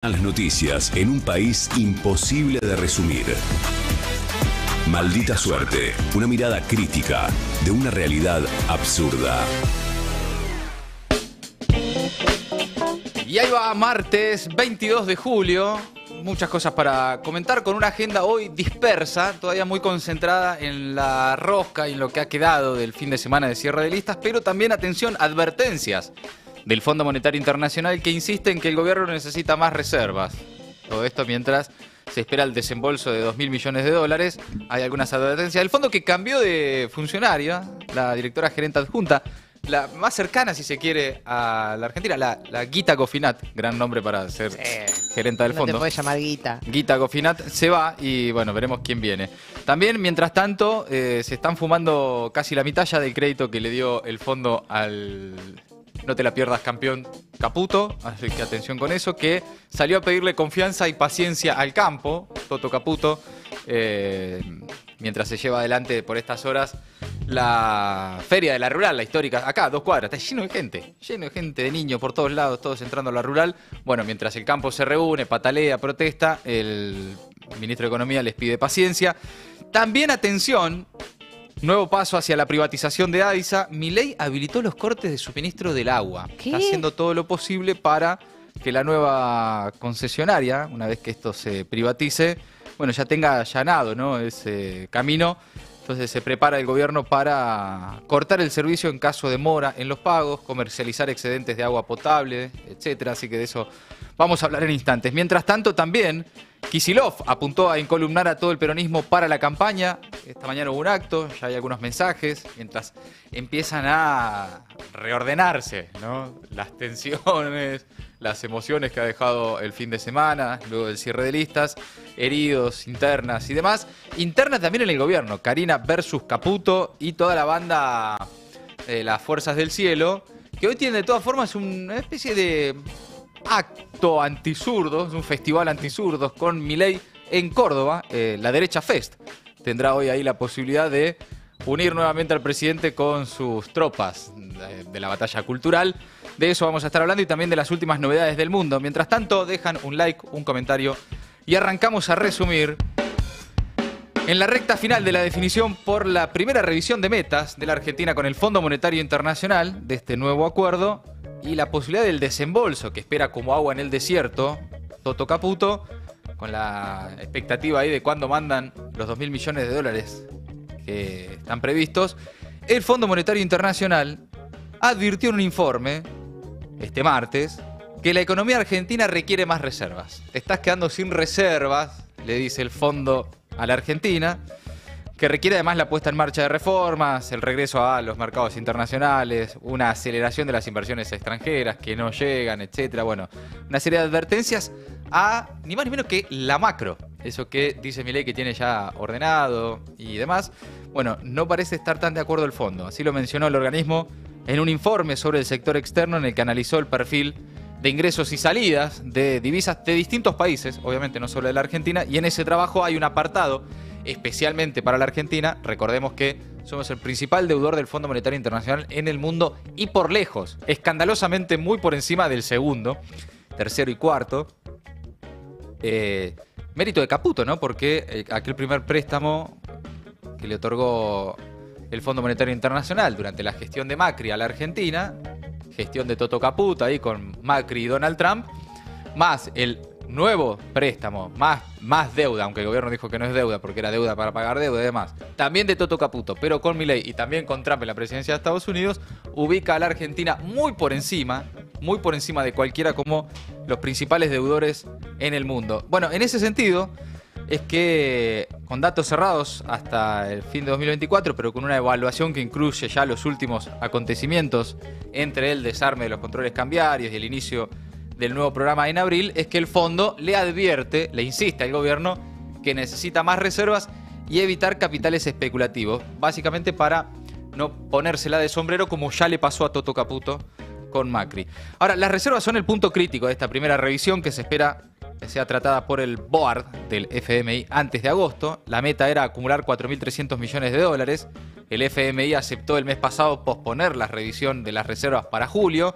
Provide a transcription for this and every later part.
Las noticias en un país imposible de resumir. Maldita suerte, una mirada crítica de una realidad absurda. Y ahí va, martes 22 de julio. Muchas cosas para comentar, con una agenda hoy dispersa, todavía muy concentrada en la rosca y en lo que ha quedado del fin de semana de cierre de listas, pero también, atención, advertencias del Fondo Monetario Internacional que insiste en que el gobierno necesita más reservas. Todo esto mientras se espera el desembolso de 2.000 millones de dólares. Hay algunas advertencias. El fondo que cambió de funcionaria, la directora gerente adjunta, la más cercana, si se quiere, a la Argentina, la Guita Gofinat, gran nombre para ser gerenta del fondo. No te puedes llamar Guita. Guita Gofinat se va y bueno, veremos quién viene. También, mientras tanto, se están fumando casi la mitad ya del crédito que le dio el fondo al... No te la pierdas, campeón Caputo, así que atención con eso, que salió a pedirle confianza y paciencia al campo, Toto Caputo, mientras se lleva adelante por estas horas la Feria de la Rural, la histórica, acá, 2 cuadras, está lleno de gente, de niños por todos lados, todos entrando a la rural. Bueno, mientras el campo se reúne, patalea, protesta, el ministro de Economía les pide paciencia. También, atención, nuevo paso hacia la privatización de ADISA. Milei habilitó los cortes de suministro del agua. ¿Qué? Está haciendo todo lo posible para que la nueva concesionaria, una vez que esto se privatice, bueno, ya tenga allanado, ¿no?, ese camino. Entonces se prepara el gobierno para cortar el servicio en caso de mora en los pagos, comercializar excedentes de agua potable, etcétera. Así que de eso vamos a hablar en instantes. Mientras tanto, también Kicillof apuntó a incolumnar a todo el peronismo para la campaña. Esta mañana hubo un acto, ya hay algunos mensajes, mientras empiezan a reordenarse, ¿no?, las tensiones, las emociones que ha dejado el fin de semana, luego del cierre de listas, heridos, internas y demás. Internas también en el gobierno, Karina versus Caputo y toda la banda de las Fuerzas del Cielo, que hoy tiene de todas formas una especie de acto antisurdos, un festival antisurdos con Milei en Córdoba. La Derecha Fest tendrá hoy ahí la posibilidad de unir nuevamente al presidente con sus tropas de la batalla cultural. De eso vamos a estar hablando y también de las últimas novedades del mundo. Mientras tanto, dejan un like, un comentario y arrancamos a resumir. En la recta final de la definición por la primera revisión de metas de la Argentina con el Fondo Monetario Internacional de este nuevo acuerdo y la posibilidad del desembolso que espera como agua en el desierto Toto Caputo, con la expectativa ahí de cuándo mandan los 2.000 millones de dólares que están previstos, el Fondo Monetario Internacional advirtió en un informe este martes que la economía argentina requiere más reservas. Te estás quedando sin reservas, le dice el fondo a la Argentina, que requiere además la puesta en marcha de reformas, el regreso a los mercados internacionales, una aceleración de las inversiones extranjeras que no llegan, etcétera. Bueno, una serie de advertencias a ni más ni menos que la macro. Eso que dice Milei que tiene ya ordenado y demás. Bueno, no parece estar tan de acuerdo el fondo. Así lo mencionó el organismo en un informe sobre el sector externo en el que analizó el perfil de ingresos y salidas de divisas de distintos países, obviamente no solo de la Argentina, y en ese trabajo hay un apartado especialmente para la Argentina. Recordemos que somos el principal deudor del Fondo Monetario Internacional en el mundo y por lejos, escandalosamente muy por encima del segundo, tercero y cuarto. Mérito de Caputo, ¿no? Porque aquel primer préstamo que le otorgó el Fondo Monetario Internacional durante la gestión de Macri a la Argentina, gestión de Toto Caputo ahí con Macri y Donald Trump, más el nuevo préstamo, más deuda, aunque el gobierno dijo que no es deuda porque era deuda para pagar deuda y demás, también de Toto Caputo, pero con Milei y también con Trump en la presidencia de Estados Unidos, ubica a la Argentina muy por encima de cualquiera como los principales deudores en el mundo. Bueno, en ese sentido es que con datos cerrados hasta el fin de 2024, pero con una evaluación que incluye ya los últimos acontecimientos entre el desarme de los controles cambiarios y el inicio del nuevo programa en abril, es que el fondo le insiste al gobierno que necesita más reservas y evitar capitales especulativos, básicamente para no ponérsela de sombrero como ya le pasó a Toto Caputo con Macri. Ahora, las reservas son el punto crítico de esta primera revisión que se espera que sea tratada por el BOARD del FMI antes de agosto. La meta era acumular 4.300 millones de dólares. El FMI aceptó el mes pasado posponer la revisión de las reservas para julio.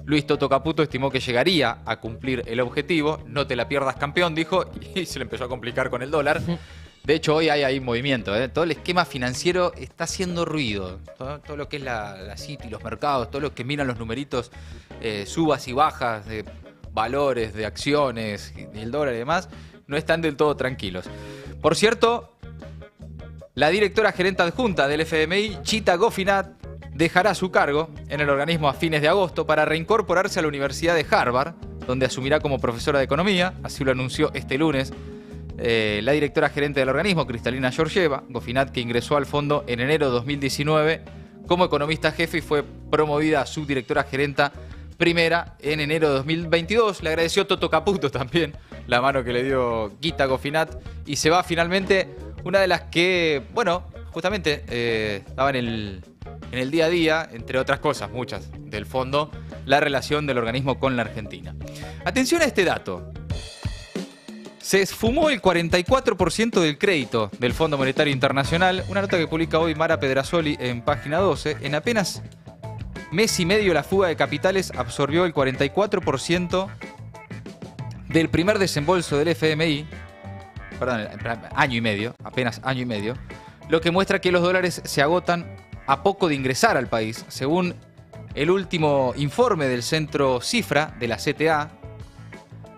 Luis Toto Caputo estimó que llegaría a cumplir el objetivo. No te la pierdas, campeón, dijo, y se le empezó a complicar con el dólar. De hecho, hoy hay ahí movimiento, ¿eh? Todo el esquema financiero está haciendo ruido. Todo lo que es la City, los mercados, todo lo que miran los numeritos, subas y bajas de valores, de acciones, y el dólar y demás, no están del todo tranquilos. Por cierto, la directora gerente adjunta del FMI, Chita Gofinat, dejará su cargo en el organismo a fines de agosto para reincorporarse a la Universidad de Harvard, donde asumirá como profesora de economía. Así lo anunció este lunes la directora gerente del organismo, Kristalina Georgieva. Gofinat, que ingresó al fondo en enero de 2019 como economista jefe y fue promovida a subdirectora gerenta primera en enero de 2022. Le agradeció Toto Caputo también la mano que le dio Gita Gofinat, y se va finalmente una de las que, bueno, justamente estaba en el día a día, entre otras cosas, muchas del fondo, la relación del organismo con la Argentina. Atención a este dato. Se esfumó el 44% del crédito del Fondo Monetario Internacional, una nota que publica hoy Mara Pedrasoli en página 12. En apenas mes y medio la fuga de capitales absorbió el 44% del primer desembolso del FMI, perdón, año y medio, apenas año y medio, lo que muestra que los dólares se agotan a poco de ingresar al país. Según el último informe del centro Cifra de la CTA,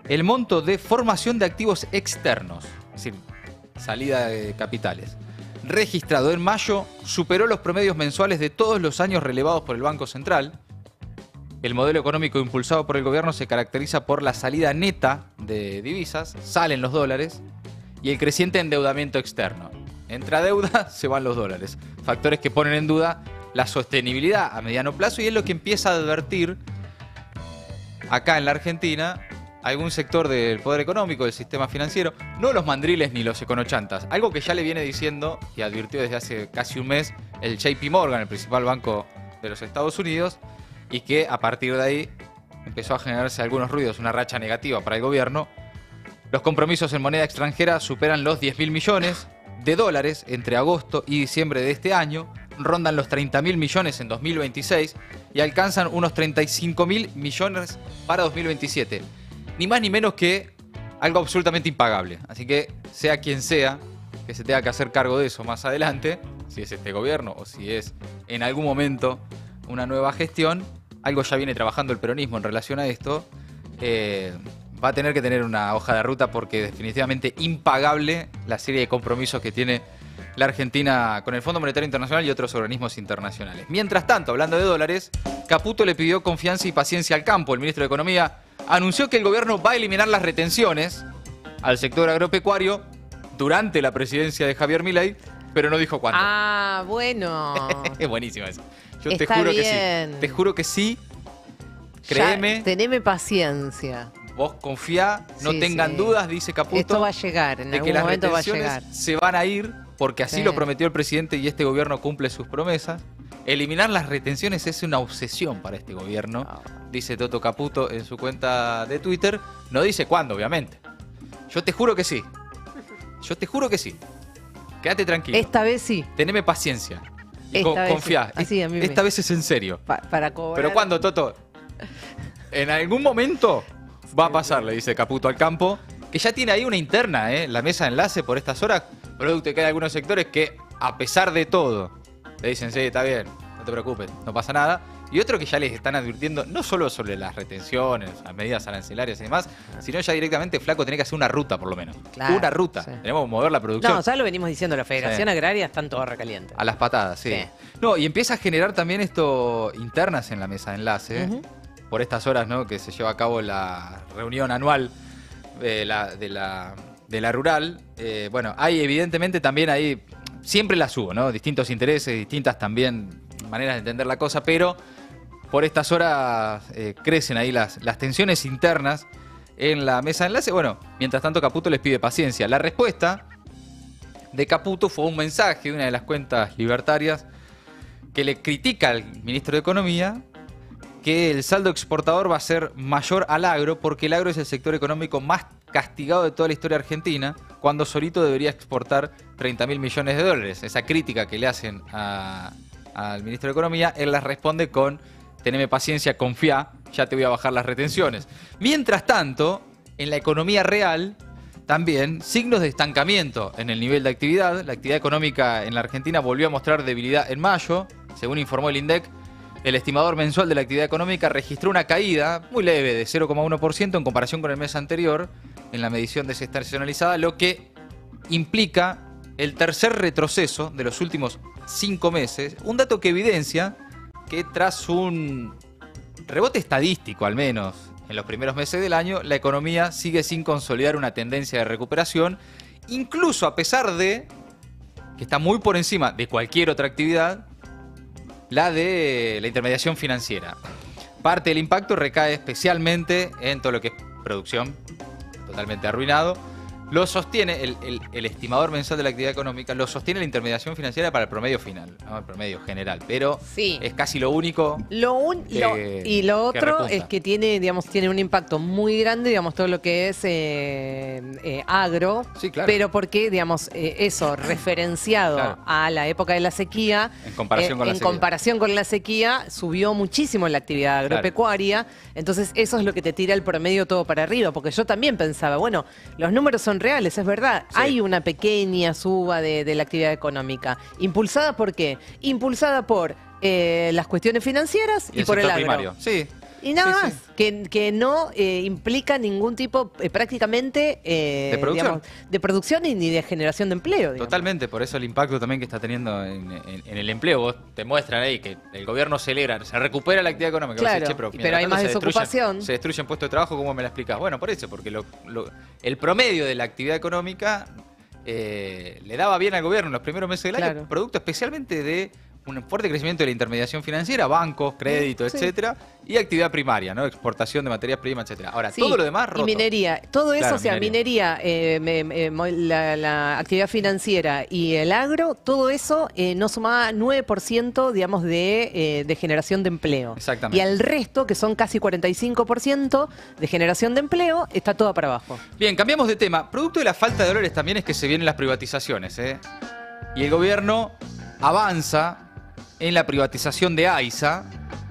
el monto de formación de activos externos, es decir, salida de capitales, registrado en mayo, superó los promedios mensuales de todos los años relevados por el Banco Central. El modelo económico impulsado por el gobierno se caracteriza por la salida neta de divisas, salen los dólares, y el creciente endeudamiento externo. Entra deuda, se van los dólares. Factores que ponen en duda la sostenibilidad a mediano plazo, y es lo que empieza a advertir acá en la Argentina algún sector del poder económico, del sistema financiero, no los mandriles ni los econochantas, algo que ya le viene diciendo y advirtió desde hace casi un mes el JP Morgan, el principal banco de los Estados Unidos, y que a partir de ahí empezó a generarse algunos ruidos, una racha negativa para el gobierno. Los compromisos en moneda extranjera superan los 10.000 millones de dólares entre agosto y diciembre de este año, rondan los 30.000 millones en 2026 y alcanzan unos 35.000 millones para 2027. Ni más ni menos que algo absolutamente impagable. Así que sea quien sea que se tenga que hacer cargo de eso más adelante, si es este gobierno o si es en algún momento una nueva gestión, algo ya viene trabajando el peronismo en relación a esto, va a tener que tener una hoja de ruta, porque definitivamente impagable la serie de compromisos que tiene la Argentina con el Fondo Monetario Internacional y otros organismos internacionales. Mientras tanto, hablando de dólares, Caputo le pidió confianza y paciencia al campo. El ministro de Economía anunció que el gobierno va a eliminar las retenciones al sector agropecuario durante la presidencia de Javier Milei, pero no dijo cuándo. Ah, bueno. Es buenísimo eso. Yo Está te juro bien. que sí. Te juro que sí. Créeme. Ya, teneme paciencia. Vos confía, no Sí, tengan sí. dudas, dice Caputo. Esto va a llegar, en de algún que las momento va a retenciones llegar. se van a ir, porque así Sí. lo prometió el presidente y este gobierno cumple sus promesas. Eliminar las retenciones es una obsesión para este gobierno, dice Toto Caputo en su cuenta de Twitter. No dice cuándo, obviamente. Yo te juro que sí. Yo te juro que sí. Quédate tranquilo. Esta vez sí. Teneme paciencia. Y Esta vez confía. sí. Así a mí Esta vez es en serio. Para cobrar. ¿Pero cuándo, Toto? En algún momento va a pasar, le dice Caputo al campo, que ya tiene ahí una interna, la mesa de enlace por estas horas, producto de que hay algunos sectores que, a pesar de todo, le dicen, sí, está bien, no te preocupes, no pasa nada. Y otro que ya les están advirtiendo, no solo sobre las retenciones, las medidas arancelarias y demás, sino ya directamente, flaco, tiene que hacer una ruta por lo menos. Claro, una ruta. sí. Tenemos que mover la producción. No, ya lo venimos diciendo, la Federación Sí. Agraria está en todo recaliente. A las patadas, sí. Sí. No, y empieza a generar también esto internas en la mesa de enlace, Ujú. por estas horas, ¿no?, que se lleva a cabo la reunión anual de la rural. Bueno, hay evidentemente también ahí, siempre las hubo, ¿no? Distintos intereses, distintas también maneras de entender la cosa, pero por estas horas crecen ahí las tensiones internas en la mesa de enlace. Bueno, mientras tanto Caputo les pide paciencia. La respuesta de Caputo fue un mensaje de una de las cuentas libertarias que le critica al ministro de Economía que el saldo exportador va a ser mayor al agro, porque el agro es el sector económico más castigado de toda la historia argentina, cuando solito debería exportar 30.000 millones de dólares. Esa crítica que le hacen al ministro de Economía, él las responde con teneme paciencia, confía, ya te voy a bajar las retenciones. Mientras tanto, en la economía real, también signos de estancamiento en el nivel de actividad. La actividad económica en la Argentina volvió a mostrar debilidad en mayo. Según informó el INDEC, el estimador mensual de la actividad económica registró una caída muy leve de 0,1% en comparación con el mes anterior en la medición desestacionalizada, lo que implica el tercer retroceso de los últimos 5 meses. Un dato que evidencia que tras un rebote estadístico, al menos en los primeros meses del año, la economía sigue sin consolidar una tendencia de recuperación, incluso a pesar de que está muy por encima de cualquier otra actividad, la de la intermediación financiera. Parte del impacto recae especialmente en todo lo que es producción, totalmente arruinado. Lo sostiene el estimador mensual de la actividad económica, lo sostiene la intermediación financiera para el promedio final, ¿no? El promedio general, pero Sí. es casi lo único. Y lo otro repunta. es que tiene un impacto muy grande, digamos, todo lo que es agro. Sí, claro. Pero porque, digamos, eso referenciado Claro. a la época de la sequía, En comparación con la sequía. comparación con la sequía, subió muchísimo la actividad agropecuaria. Entonces, eso es lo que te tira el promedio todo para arriba. Porque yo también pensaba, bueno, los números son reales, es verdad. Sí. Hay una pequeña suba de la actividad económica. ¿Impulsada por qué? Impulsada por las cuestiones financieras y el por el sector agro. primario. Sí. Y nada Sí, más, sí. que no implica ningún tipo prácticamente ¿De producción? de producción ni de generación de empleo. Digamos. Totalmente, por eso el impacto también que está teniendo en el empleo. Vos te muestran ahí que el gobierno celebra, se recupera la actividad económica. Vos Claro, decís, "Che, pero mientras hay tanto más se desocupación". Se destruyen puestos de trabajo, ¿cómo me la explicás? Bueno, por eso, porque el promedio de la actividad económica le daba bien al gobierno en los primeros meses del año, Claro. producto especialmente de un fuerte crecimiento de la intermediación financiera, bancos, créditos, Sí. etcétera, y actividad primaria, ¿no? Exportación de materias primas, etcétera. Ahora, Sí, todo lo demás roto. Y minería, todo eso, Claro, o sea, minería, la actividad financiera y el agro, todo eso no sumaba 9%, digamos, de generación de empleo. Exactamente. Y al resto, que son casi 45% de generación de empleo, está todo para abajo. Bien, cambiamos de tema. Producto de la falta de dólares también es que se vienen las privatizaciones, ¿eh? Y el gobierno avanza en la privatización de AISA,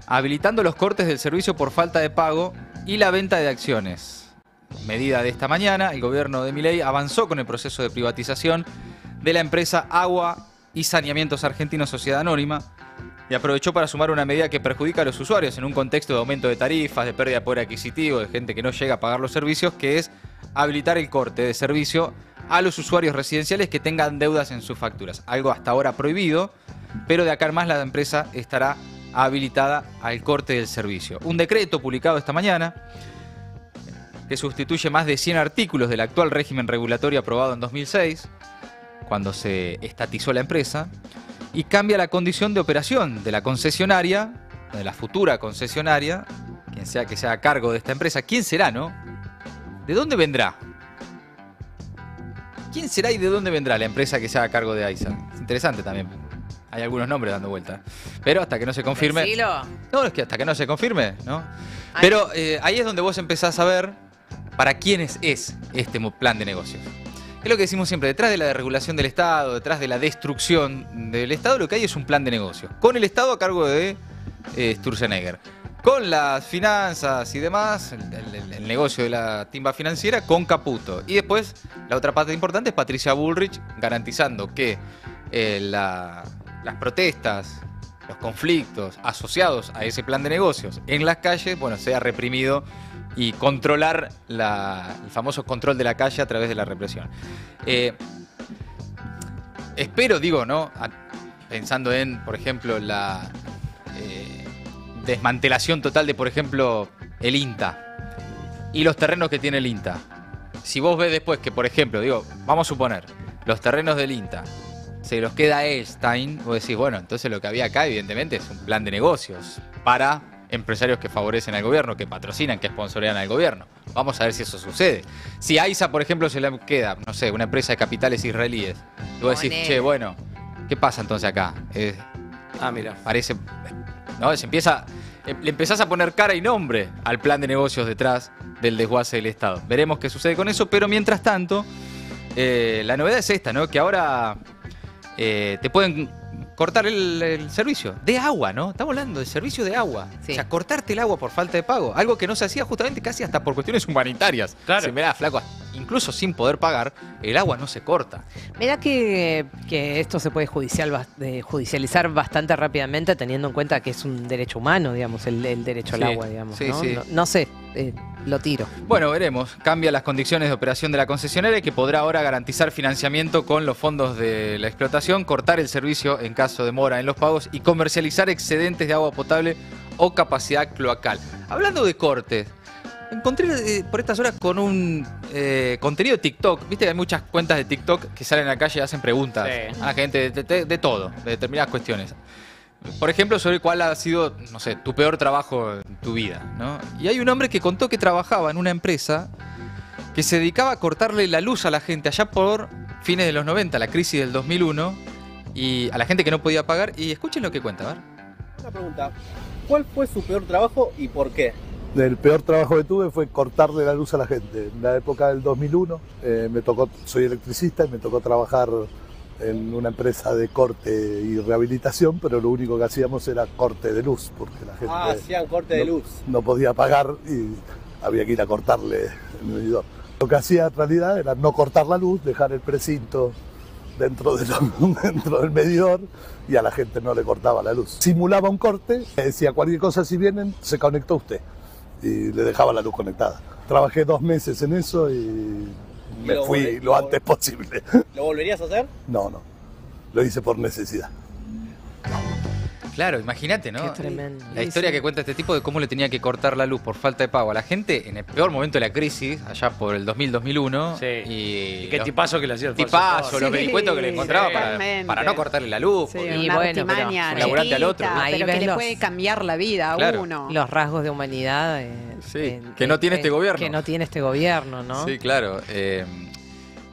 habilitando los cortes del servicio por falta de pago y la venta de acciones. Medida de esta mañana, el gobierno de Milei avanzó con el proceso de privatización de la empresa Agua y Saneamientos Argentinos Sociedad Anónima y aprovechó para sumar una medida que perjudica a los usuarios en un contexto de aumento de tarifas, de pérdida de poder adquisitivo, de gente que no llega a pagar los servicios, que es habilitar el corte de servicio a los usuarios residenciales que tengan deudas en sus facturas. Algo hasta ahora prohibido, pero de acá en más la empresa estará habilitada al corte del servicio. Un decreto publicado esta mañana que sustituye más de 100 artículos del actual régimen regulatorio aprobado en 2006, cuando se estatizó la empresa, y cambia la condición de operación de la concesionaria, de la futura concesionaria, quien sea que sea a cargo de esta empresa. ¿Quién será, no? ¿De dónde vendrá? ¿Quién será y de dónde vendrá la empresa que sea a cargo de AISA? Es interesante también. Hay algunos nombres dando vuelta. Pero hasta que no se confirme... Decilo. No, es que hasta que no se confirme, ¿no? Ay. Pero ahí es donde vos empezás a ver para quiénes es este plan de negocios. Es lo que decimos siempre, detrás de la desregulación del Estado, detrás de la destrucción del Estado, lo que hay es un plan de negocios. Con el Estado a cargo de Sturzenegger. Con las finanzas y demás, el negocio de la timba financiera, con Caputo. Y después, la otra parte importante es Patricia Bullrich, garantizando que las protestas, los conflictos asociados a ese plan de negocios en las calles, bueno, sea reprimido y controlar el famoso control de la calle a través de la represión. Espero, digo, ¿no? Pensando en, por ejemplo, la desmantelación total de, por ejemplo, el INTA y los terrenos que tiene el INTA. Si vos ves después que, por ejemplo, digo, vamos a suponer, los terrenos del INTA se los queda Elstein, vos decís, bueno, entonces lo que había acá, evidentemente, es un plan de negocios para empresarios que favorecen al gobierno, que patrocinan, que sponsorean al gobierno. Vamos a ver si eso sucede. Si a AISA, por ejemplo, se le queda, no sé, una empresa de capitales israelíes, y vos decís, Ponele. che, bueno, ¿qué pasa entonces acá? Mira. Parece, ¿no? Le empezás a poner cara y nombre al plan de negocios detrás del desguace del Estado. Veremos qué sucede con eso, pero mientras tanto, la novedad es esta, ¿no? Que ahora te pueden cortar el servicio de agua, ¿no? Estamos hablando de servicio de agua. Sí. O sea, cortarte el agua por falta de pago. Algo que no se hacía justamente casi hasta por cuestiones humanitarias. Claro. Si mirá, flaco, incluso sin poder pagar, el agua no se corta. Mirá que esto se puede judicializar bastante rápidamente, teniendo en cuenta que es un derecho humano, digamos, el derecho al Sí, agua, digamos. sí, ¿no? sí. No sé, lo tiro. Bueno, veremos. Cambia las condiciones de operación de la concesionaria, que podrá ahora garantizar financiamiento con los fondos de la explotación, cortar el servicio en caso de mora en los pagos y comercializar excedentes de agua potable o capacidad cloacal. Hablando de cortes, encontré por estas horas con un contenido de TikTok. Viste que hay muchas cuentas de TikTok que salen a la calle y hacen preguntas Sí. a la gente de todo, de determinadas cuestiones. Por ejemplo, sobre cuál ha sido, no sé, tu peor trabajo en tu vida, ¿no? Y hay un hombre que contó que trabajaba en una empresa que se dedicaba a cortarle la luz a la gente allá por fines de los 90, la crisis del 2001, y a la gente que no podía pagar. Y escuchen lo que cuenta, a ver. Una pregunta, ¿cuál fue su peor trabajo y por qué? El peor trabajo que tuve fue cortarle la luz a la gente. En la época del 2001 soy electricista y me tocó trabajar en una empresa de corte y rehabilitación, pero lo único que hacíamos era corte de luz, porque la gente Hacían corte de luz. no podía pagar y había que ir a cortarle el medidor. Lo que hacía en realidad era no cortar la luz, dejar el precinto dentro del medidor y a la gente no le cortaba la luz. Simulaba un corte, decía cualquier cosa si vienen, se conectó usted y le dejaba la luz conectada. Trabajé 2 meses en eso y me fui lo antes posible. ¿Lo volverías a hacer? No, lo hice por necesidad. Claro, imagínate, ¿no? Qué tremendo. La historia Sí. que cuenta este tipo de cómo le tenía que cortar la luz por falta de pago a la gente en el peor momento de la crisis, allá por el 2000-2001. Sí. Y qué los tipazo que le hacía el falso tipazos, corte. los vericuetos que le encontraba totalmente. para no cortarle la luz. Sí, porque- Y una bueno, artimaña pero- un laburante al otro. chiquita, Ahí pero ves que le los- puede cambiar la vida a Claro. uno. Los rasgos de humanidad Sí, que no tiene este gobierno. Que no tiene este gobierno, ¿no? Sí, claro.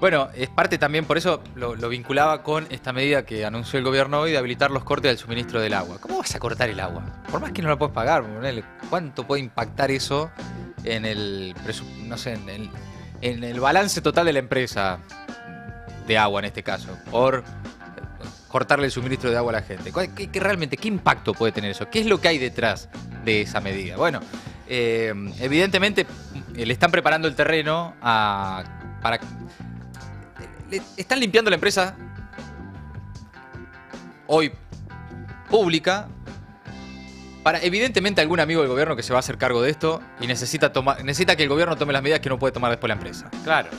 Bueno, es parte también, por eso lo vinculaba con esta medida que anunció el gobierno hoy de habilitar los cortes del suministro del agua. ¿Cómo vas a cortar el agua? Por más que no la puedes pagar, ponele, ¿cuánto puede impactar eso en el, no sé, en el balance total de la empresa de agua en este caso? Por cortarle el suministro de agua a la gente. Realmente, ¿qué impacto puede tener eso? ¿Qué es lo que hay detrás de esa medida? Bueno, evidentemente le están preparando el terreno para... Le están limpiando la empresa hoy pública para evidentemente algún amigo del gobierno que se va a hacer cargo de esto y necesita que el gobierno tome las medidas que no puede tomar después la empresa. Claro.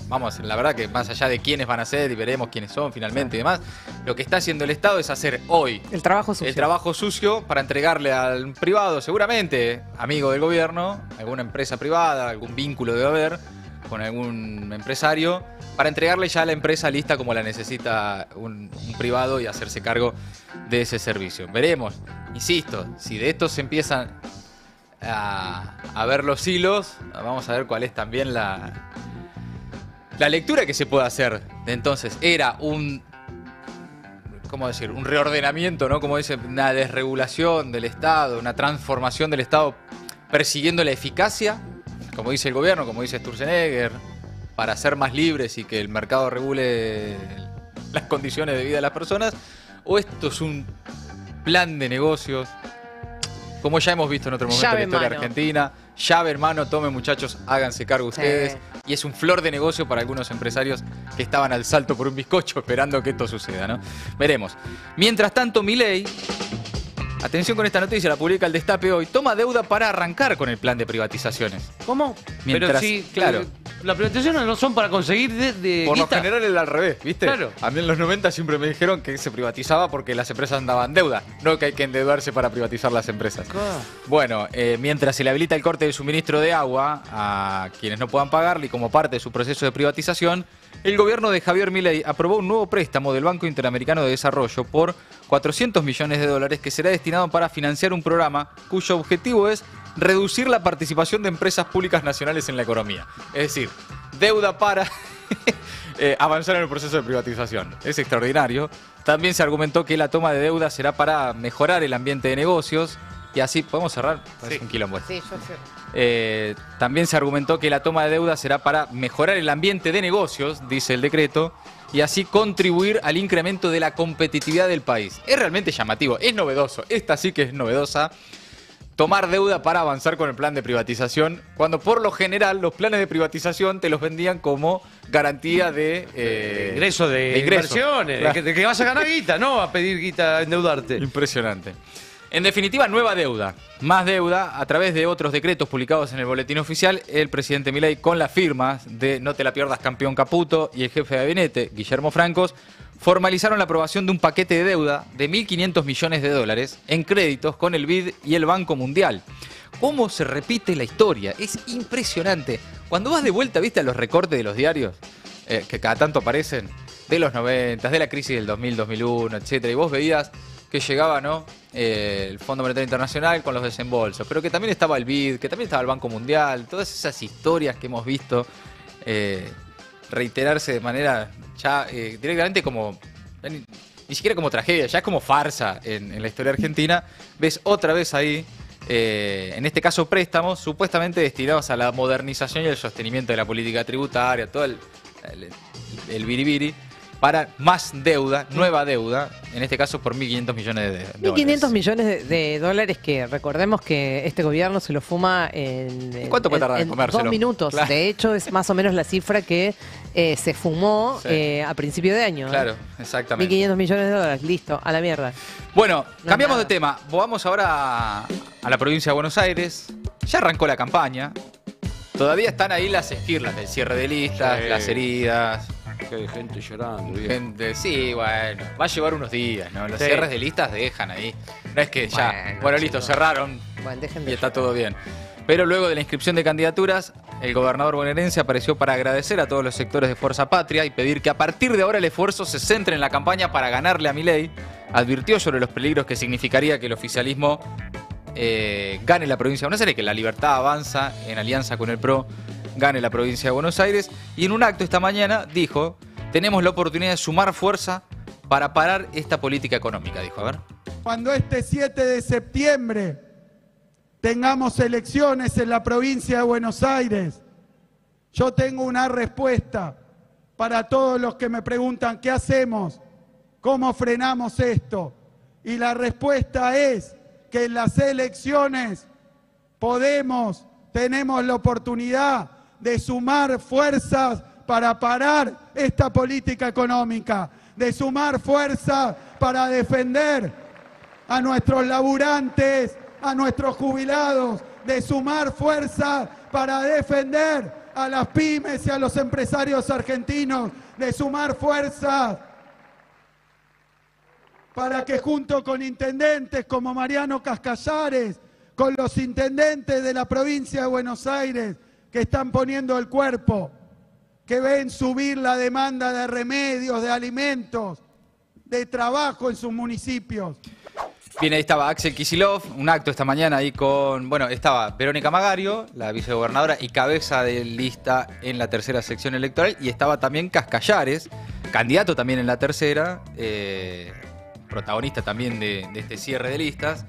Vamos, la verdad que más allá de quiénes van a ser y veremos quiénes son finalmente y demás, lo que está haciendo el Estado es hacer hoy El trabajo sucio. el trabajo sucio para entregarle al privado, seguramente amigo del gobierno, alguna empresa privada, algún vínculo debe haber con algún empresario, para entregarle ya a la empresa lista como la necesita un privado y hacerse cargo de ese servicio. Veremos, insisto, si de esto se empiezan a ver los hilos, vamos a ver cuál es también la lectura que se puede hacer. Entonces, era ¿cómo decir? Un reordenamiento, ¿no? Como dice, una desregulación del Estado, una transformación del Estado persiguiendo la eficacia, como dice el gobierno, como dice Sturzenegger, para ser más libres y que el mercado regule las condiciones de vida de las personas, o esto es un plan de negocios, como ya hemos visto en otro momento Llave de la historia en mano. argentina, llave en mano, tomen muchachos, háganse cargo Sí. ustedes, y es un flor de negocio para algunos empresarios que estaban al salto por un bizcocho esperando que esto suceda, ¿no? Veremos. Mientras tanto, Milei, atención con esta noticia, la publica el Destape hoy, toma deuda para arrancar con el plan de privatizaciones. ¿Cómo? Mientras- Pero sí, claro. Las privatizaciones no son para conseguir de Por lo guita. general era al revés, ¿viste? Claro. A mí en los 90 siempre me dijeron que se privatizaba porque las empresas daban deuda, no que hay que endeudarse para privatizar las empresas. Bueno, mientras se le habilita el corte del suministro de agua a quienes no puedan pagarle y como parte de su proceso de privatización, el gobierno de Javier Milei aprobó un nuevo préstamo del Banco Interamericano de Desarrollo por $400 millones que será destinado para financiar un programa cuyo objetivo es reducir la participación de empresas públicas nacionales en la economía. Es decir, deuda para avanzar en el proceso de privatización. Es extraordinario. También se argumentó que la toma de deuda será para mejorar el ambiente de negocios Y así, ¿podemos cerrar? Sí. Es un quilombo. Sí, yo sé. También se argumentó que la toma de deuda será para mejorar el ambiente de negocios, dice el decreto, y así contribuir al incremento de la competitividad del país. Es realmente llamativo, es novedoso. Esta sí que es novedosa. Tomar deuda para avanzar con el plan de privatización, cuando por lo general los planes de privatización te los vendían como garantía de ingreso de ingreso. inversiones, Claro. de que vas a ganar guita, no a pedir guita, a endeudarte. Impresionante. En definitiva, nueva deuda. Más deuda a través de otros decretos publicados en el Boletín Oficial. El presidente Milei, con las firmas de No te la pierdas campeón Caputo y el jefe de gabinete, Guillermo Francos, formalizaron la aprobación de un paquete de deuda de 1.500 millones de dólares en créditos con el BID y el Banco Mundial. ¿Cómo se repite la historia? Es impresionante. Cuando vas de vuelta, ¿viste a los recortes de los diarios? Que cada tanto aparecen, de los 90, de la crisis del 2000, 2001, etcétera, y vos veías que llegaba, ¿no? El Fondo Monetario Internacional con los desembolsos, pero que también estaba el BID, que también estaba el Banco Mundial, todas esas historias que hemos visto reiterarse de manera ya directamente como, ni siquiera como tragedia, ya es como farsa en la historia argentina. Ves otra vez ahí, en este caso préstamos, supuestamente destinados a la modernización y el sostenimiento de la política tributaria, todo el biribiri, para más deuda, nueva deuda, en este caso por 1.500 millones de dólares. 1.500 millones de dólares que recordemos que este gobierno se lo fuma en ¿Cuánto puede tardar en comérselo? 2 minutos. Claro. De hecho, es más o menos la cifra que se fumó Sí. a principio de año. Claro, exactamente. 1.500 millones de dólares, listo, a la mierda. Bueno, No cambiamos es de nada. tema. Vamos ahora a la provincia de Buenos Aires. Ya arrancó la campaña. Todavía están ahí las esquirlas del cierre de listas, Sí. las heridas. Que hay gente llorando, bien. Gente, sí, bueno, va a llevar unos días, ¿no? Los Sí. cierres de listas dejan ahí. No es que ya, Bueno, listo, chicos. cerraron Bueno, dejen y de está llorar. todo bien. Pero luego de la inscripción de candidaturas, el gobernador bonaerense apareció para agradecer a todos los sectores de Fuerza Patria y pedir que a partir de ahora el esfuerzo se centre en la campaña para ganarle a Milei. Advirtió sobre los peligros que significaría que el oficialismo gane la provincia de Buenos Aires, que la Libertad Avanza en alianza con el PRO gane la provincia de Buenos Aires. Y en un acto esta mañana dijo: tenemos la oportunidad de sumar fuerza para parar esta política económica, dijo. A ver. Cuando este 7 de septiembre tengamos elecciones en la provincia de Buenos Aires, yo tengo una respuesta para todos los que me preguntan ¿qué hacemos? ¿Cómo frenamos esto? Y la respuesta es que en las elecciones tenemos la oportunidad de sumar fuerzas para parar esta política económica, de sumar fuerzas para defender a nuestros laburantes, a nuestros jubilados, de sumar fuerzas para defender a las pymes y a los empresarios argentinos, de sumar fuerzas para que junto con intendentes como Mariano Cascallares, con los intendentes de la provincia de Buenos Aires que están poniendo el cuerpo, que ven subir la demanda de remedios, de alimentos, de trabajo en sus municipios. Bien, ahí estaba Axel Kicillof, un acto esta mañana ahí con, bueno, estaba Verónica Magario, la vicegobernadora y cabeza de lista en la tercera sección electoral, y estaba también Cascallares, candidato también en la tercera, protagonista también de este cierre de listas.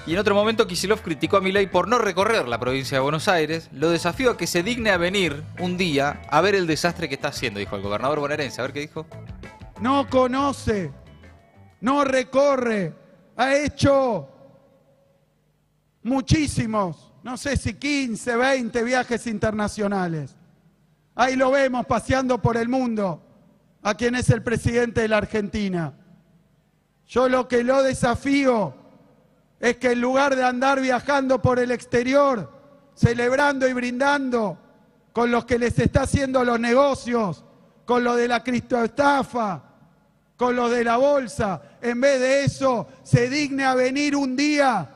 Y en otro momento Kicillof criticó a Milei por no recorrer la provincia de Buenos Aires, lo desafió a que se digne a venir un día a ver el desastre que está haciendo, dijo el gobernador bonaerense. A ver qué dijo. No conoce, no recorre, ha hecho muchísimos, no sé si 15, 20 viajes internacionales. Ahí lo vemos paseando por el mundo, a quien es el presidente de la Argentina. Yo lo que lo desafío es que en lugar de andar viajando por el exterior, celebrando y brindando con los que les está haciendo los negocios, con lo de la criptoestafa, con lo de la bolsa, en vez de eso, se digne a venir un día,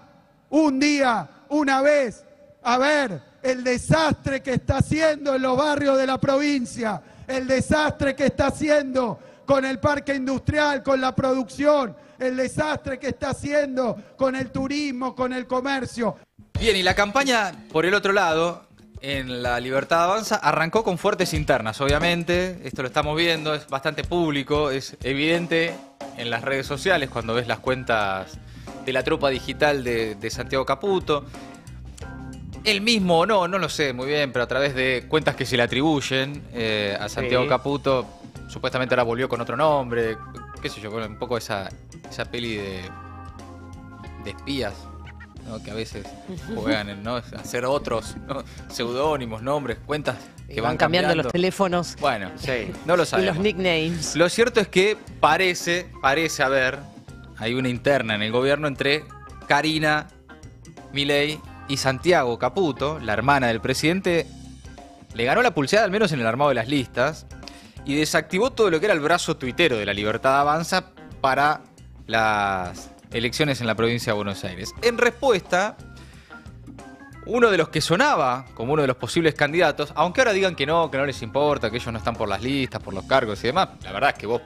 una vez, a ver el desastre que está haciendo en los barrios de la provincia, el desastre que está haciendo con el parque industrial, con la producción, el desastre que está haciendo con el turismo, con el comercio. Bien, y la campaña, por el otro lado, en la Libertad Avanza, arrancó con fuertes internas, obviamente. Esto lo estamos viendo, es bastante público, es evidente en las redes sociales cuando ves las cuentas de la tropa digital de Santiago Caputo. Él mismo o no lo sé muy bien, pero a través de cuentas que se le atribuyen a Santiago Caputo, supuestamente ahora volvió con otro nombre, qué sé yo, un poco esa peli de espías, ¿no? Que a veces juegan en, ¿no? hacer otros, ¿no? seudónimos, nombres, cuentas que van cambiando los teléfonos. Bueno, no lo Y sabemos. los nicknames. Lo cierto es que parece haber, hay una interna en el gobierno entre Karina Milei y Santiago Caputo, la hermana del presidente. Le ganó la pulseada al menos en el armado de las listas y desactivó todo lo que era el brazo tuitero de La Libertad Avanza para las elecciones en la provincia de Buenos Aires. En respuesta, uno de los que sonaba como uno de los posibles candidatos, aunque ahora digan que no les importa, que ellos no están por las listas, por los cargos y demás, la verdad es que vos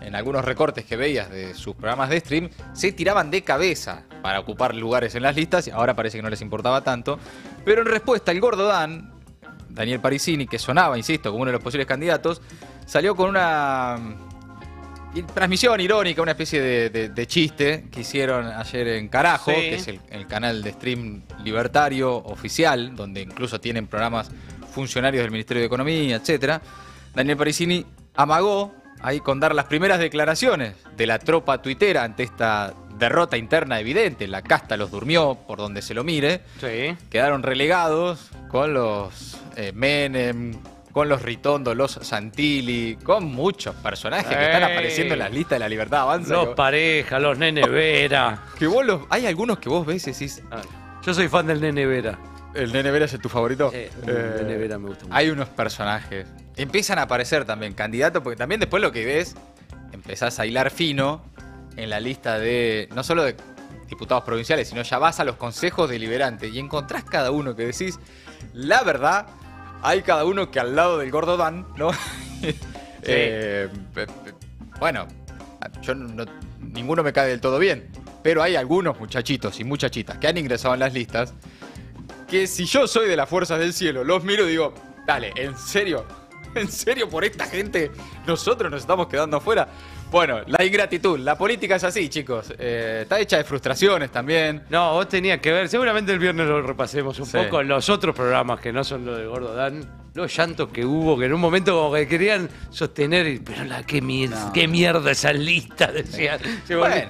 en algunos recortes que veías de sus programas de stream se tiraban de cabeza para ocupar lugares en las listas y ahora parece que no les importaba tanto. Pero en respuesta, el gordo Daniel Parisini, que sonaba, insisto, como uno de los posibles candidatos, salió con una transmisión irónica, una especie de chiste que hicieron ayer en Carajo, que es el canal de stream libertario oficial, donde incluso tienen programas funcionarios del Ministerio de Economía, etcétera. Daniel Parisini amagó ahí con dar las primeras declaraciones de la tropa tuitera ante esta derrota interna evidente. La casta los durmió, por donde se lo mire. Sí. Quedaron relegados con los Menem, con los Ritondo, los Santilli, con muchos personajes que están apareciendo en las listas de La Libertad Avanza. Los Pareja, los Nene Vera. Que vos hay algunos que vos ves y decís... Yo soy fan del Nene Vera. ¿El Nene Vera es tu favorito? El Nene Vera me gusta mucho. Hay unos personajes. Empiezan a aparecer también candidatos, porque también después lo que ves, empezás a hilar fino en la lista de, no solo de diputados provinciales, sino ya vas a los consejos deliberantes y encontrás cada uno que decís, la verdad, hay cada uno que al lado del gordo Dan, ¿no? Bueno, yo ninguno me cae del todo bien, pero hay algunos muchachitos y muchachitas que han ingresado en las listas que si yo soy de las fuerzas del cielo, los miro y digo, dale, ¿en serio? ¿En serio por esta gente nosotros nos estamos quedando afuera? Bueno, la ingratitud, la política es así, chicos. Está hecha de frustraciones también. No, vos tenías que ver, seguramente el viernes lo repasemos un poco en los otros programas que no son los de Gordo Dan, los llantos que hubo, que en un momento como que querían sostener, pero qué mierda esa lista, decían. Bueno,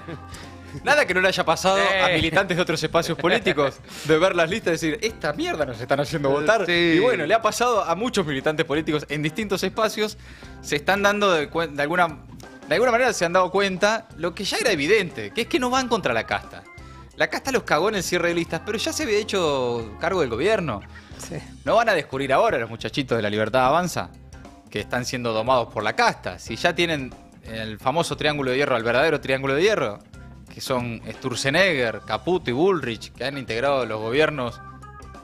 nada que no le haya pasado a militantes de otros espacios políticos de ver las listas y decir, esta mierda nos están haciendo votar. Y bueno, le ha pasado a muchos militantes políticos en distintos espacios. Se están dando de alguna manera se han dado cuenta lo que ya era evidente, que es que no van contra la casta. La casta los cagó en el cierre de listas, pero ya se había hecho cargo del gobierno. Sí. No van a descubrir ahora los muchachitos de La Libertad Avanza que están siendo domados por la casta. Si ya tienen el famoso triángulo de hierro, el verdadero triángulo de hierro, que son Sturzenegger, Caputo y Bullrich, que han integrado los gobiernos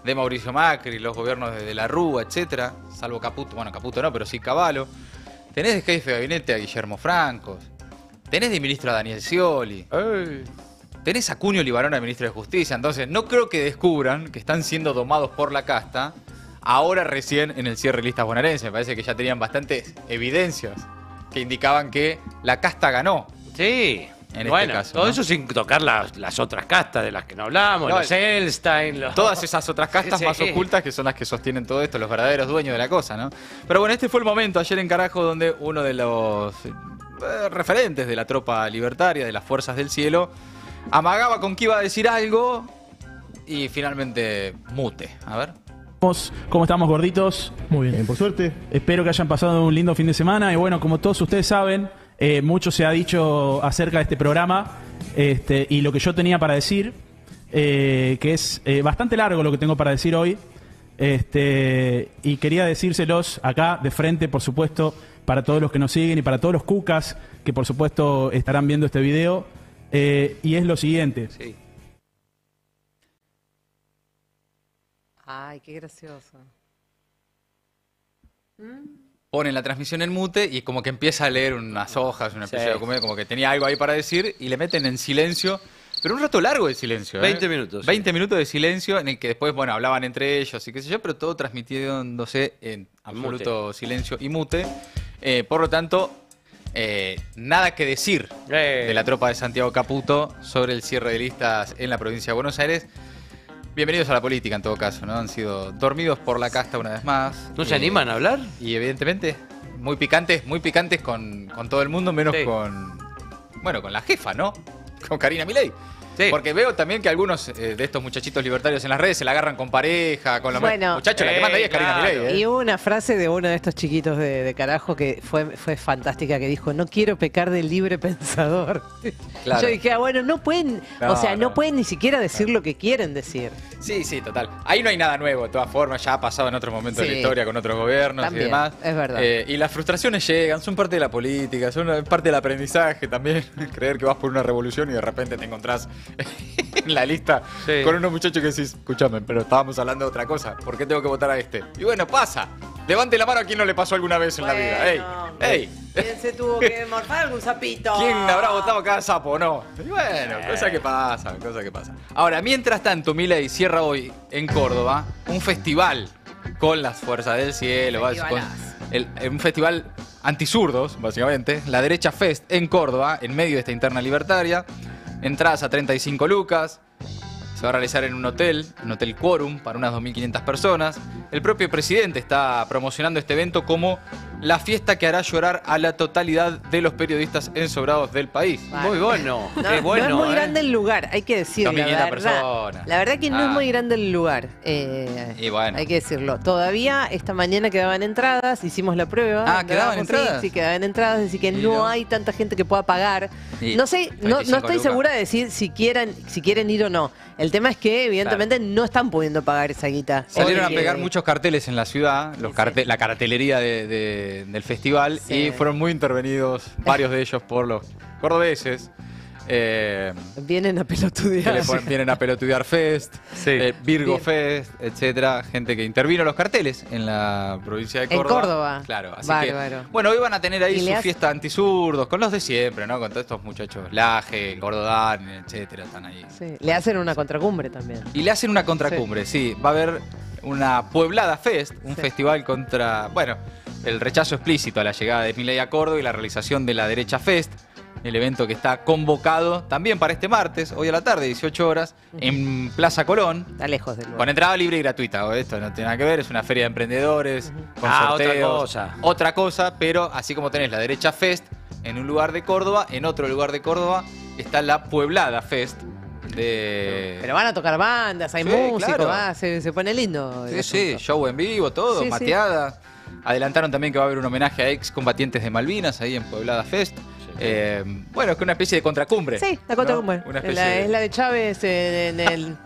de Mauricio Macri, los gobiernos de la Rúa, etcétera, salvo Caputo, bueno, Caputo no, pero sí Cavallo. Tenés de jefe de gabinete a Guillermo Francos, tenés de ministro a Daniel Scioli, tenés a Cunio Libarona, ministro de Justicia. Entonces no creo que descubran que están siendo domados por la casta ahora recién en el cierre de listas bonaerenses. Me parece que ya tenían bastantes evidencias que indicaban que la casta ganó. Sí. En bueno, este caso, todo ¿no? eso sin tocar las otras castas de las que no hablamos, No, los Elstein, todas esas otras castas más ocultas que son las que sostienen todo esto, los verdaderos dueños de la cosa, ¿no? Pero bueno, este fue el momento ayer en Carajo donde uno de los referentes de la tropa libertaria, de las fuerzas del cielo, amagaba con que iba a decir algo y finalmente mute. A ver. ¿Cómo estamos, gorditos? Muy bien. Por suerte. Espero que hayan pasado un lindo fin de semana y bueno, como todos ustedes saben, mucho se ha dicho acerca de este programa y lo que yo tenía para decir, que es bastante largo lo que tengo para decir hoy, y quería decírselos acá de frente, por supuesto, para todos los que nos siguen y para todos los cucas que por supuesto estarán viendo este video, y es lo siguiente. Sí. Ay, qué gracioso. Ponen la transmisión en mute y como que empieza a leer unas hojas, una especie de documento, como que tenía algo ahí para decir y le meten en silencio, pero un rato largo de silencio. 20 minutos. 20 minutos de silencio en el que después, bueno, hablaban entre ellos y qué sé yo, pero todo transmitiéndose en absoluto silencio y mute. Por lo tanto, nada que decir de la tropa de Santiago Caputo sobre el cierre de listas en la provincia de Buenos Aires. Bienvenidos a la política en todo caso, ¿no? Han sido dormidos por la casta una vez más. ¿No se animan a hablar? Y evidentemente muy picantes con todo el mundo, menos con la jefa, ¿no? Con Karina Milei. Sí. Porque veo también que algunos de estos muchachitos libertarios en las redes se la agarran con pareja, con los muchachos, la que manda ahí es Karina Milei. Y hubo una frase de uno de estos chiquitos de carajo que fue fantástica, que dijo: no quiero pecar del libre pensador. Claro. Yo dije, bueno, no pueden, no pueden ni siquiera decir lo que quieren decir. Sí, total. Ahí no hay nada nuevo, de todas formas, ya ha pasado en otros momentos de la historia con otros gobiernos también, y demás. Es verdad. Y las frustraciones llegan, son parte de la política, son parte del aprendizaje también. Creer que vas por una revolución y de repente te encontrás en la lista con unos muchachos que decís, escúchame, pero estábamos hablando de otra cosa, ¿por qué tengo que votar a este? Y bueno, pasa. Levante la mano a quien no le pasó alguna vez en la vida. ¡Ey! ¿Quién se tuvo que morfar algún sapito? ¿Quién habrá votado cada sapo o no? Y bueno, cosa que pasa. Ahora, mientras tanto, Milei cierra hoy en Córdoba un festival con las fuerzas del cielo, un festival antizurdos, básicamente, la Derecha Fest en Córdoba, en medio de esta interna libertaria. Entradas a 35 lucas. Se va a realizar en un hotel Quórum, para unas 2.500 personas. El propio presidente está promocionando este evento como la fiesta que hará llorar a la totalidad de los periodistas ensobrados del país. Muy bueno. Qué bueno. No es muy grande el lugar, hay que decirlo. 2.500 personas. La verdad que no es muy grande el lugar. Y bueno. Hay que decirlo. Todavía esta mañana quedaban entradas, hicimos la prueba. ¿Quedaban entradas? Sí, quedaban entradas, así que no hay tanta gente que pueda pagar. No sé, no estoy segura de decir si quieren ir o no. El tema es que, evidentemente, no están pudiendo pagar esa guita. Salieron a pegar muchos carteles en la ciudad, la cartelería del festival, y fueron muy intervenidos, varios de ellos, por los cordobeses. Vienen a pelotudear. Vienen a pelotudear Fest, Virgo Fest, etcétera. Gente que intervino los carteles en la provincia de Córdoba. En Córdoba. Claro, así que, bueno, hoy van a tener ahí su fiesta antizurdos, con los de siempre, ¿no? Con todos estos muchachos, Laje, Gordodán, etcétera, están ahí. Sí. Le hacen una contracumbre también. Y le hacen una contracumbre, sí. Va a haber una Pueblada Fest, un festival contra, el rechazo explícito a la llegada de Milei a Córdoba y la realización de la Derecha Fest. El evento que está convocado también para este martes, hoy a la tarde, 18 horas, en Plaza Colón. Está lejos del lugar. Con entrada libre y gratuita. Esto no tiene nada que ver, es una feria de emprendedores, con sorteos. Otra cosa, pero así como tenés la Derecha Fest en un lugar de Córdoba, en otro lugar de Córdoba está la Pueblada Fest. Pero van a tocar bandas, hay músicos, claro. Se pone lindo. Sí, show en vivo, todo, mateada. Sí. Adelantaron también que va a haber un homenaje a excombatientes de Malvinas ahí en Pueblada Fest. Es que una especie de contracumbre. Sí, la contracumbre. ¿No? Es la de Chávez en el